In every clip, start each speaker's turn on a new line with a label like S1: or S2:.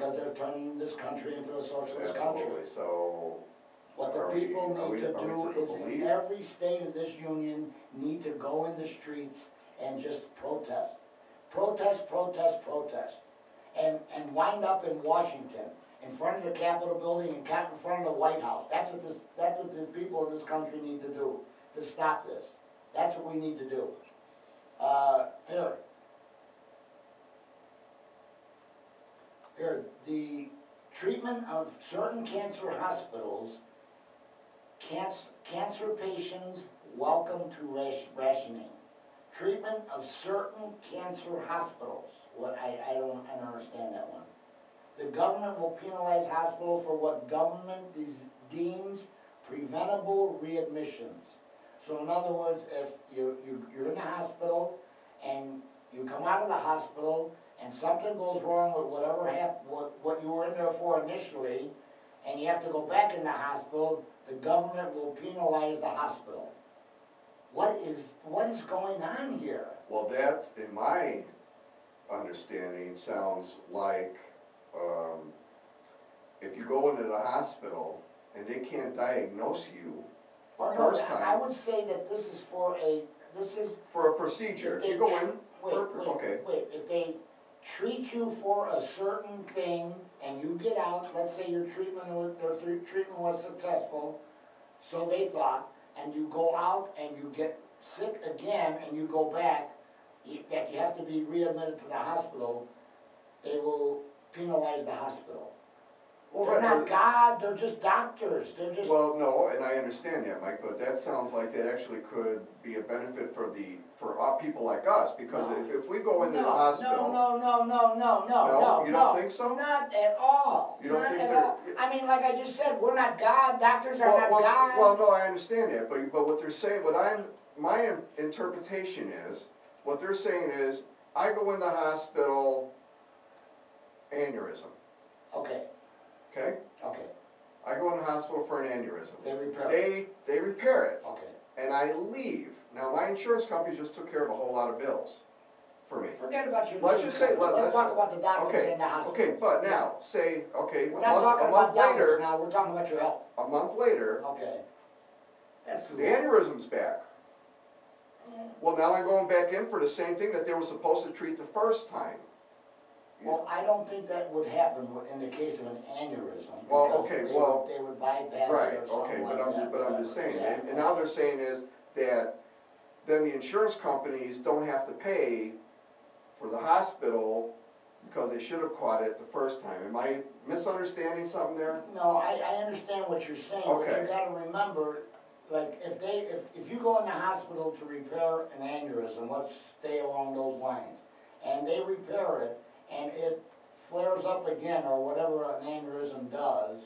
S1: because they're turning this country into a socialist country.
S2: Absolutely, so.
S1: What the
S2: are
S1: people
S2: we
S1: need to do is
S2: believe?
S1: in every state of this union need to go in the streets and just protest. Protest, protest, protest. And wind up in Washington, in front of the Capitol building and in front of the White House. That's what the people of this country need to do, to stop this. That's what we need to do. Here, the treatment of certain cancer hospitals, cancer patients welcome to rationing. Treatment of certain cancer hospitals. I don't understand that one. The government will penalize hospitals for what government deems preventable readmissions. So in other words, if you're in the hospital and you come out of the hospital and something goes wrong with whatever happened, what you were in there for initially, and you have to go back in the hospital, the government will penalize the hospital. What is going on here?
S2: Well, that, in my understanding, sounds like if you go into the hospital and they can't diagnose you the first time.
S1: I would say that this is for a
S2: procedure. You go in.
S1: Wait, if they treat you for a certain thing and you get out, let's say your treatment was successful, so they thought, and you go out and you get sick again and you go back, that you have to be readmitted to the hospital, they will penalize the hospital. Well, they're not God, they're just doctors. They're just...
S2: Well, no, and I understand that, Mike, but that sounds like that actually could be a benefit for people like us, because if we go into the hospital... No, you don't think so?
S1: Not at all.
S2: You don't think
S1: that? I mean, like I just said, we're not God, doctors are not God.
S2: Well, no, I understand that, but what they're saying, my interpretation is, what they're saying is, I go in the hospital, aneurysm.
S1: Okay.
S2: Okay?
S1: Okay.
S2: I go in the hospital for an aneurysm.
S1: They repair it.
S2: They repair it.
S1: Okay.
S2: And I leave. Now, my insurance company just took care of a whole lot of bills for me.
S1: Forget about your
S2: Let's just say,
S1: let's talk about the doctors in the hospital.
S2: Okay, but now, say, okay,
S1: we're not talking about doctors now, we're talking about your health.
S2: A month later,
S1: okay. That's
S2: the aneurysm's back. Well, now I'm going back in for the same thing that they were supposed to treat the first time.
S1: Well, I don't think that would happen in the case of an aneurysm.
S2: Well, okay,
S1: they would bypass it or something like that.
S2: But I'm just saying, and now they're saying is that then the insurance companies don't have to pay for the hospital because they should have caught it the first time. Am I misunderstanding something there?
S1: No, I understand what you're saying, but you gotta remember, like, if you go in the hospital to repair an aneurysm, let's stay along those lines, and they repair it, and it flares up again, or whatever an aneurysm does,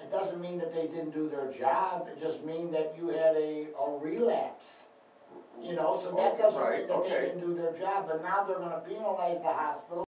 S1: it doesn't mean that they didn't do their job, it just means that you had a relapse. You know, so that doesn't mean that they didn't do their job, but now they're gonna penalize the hospital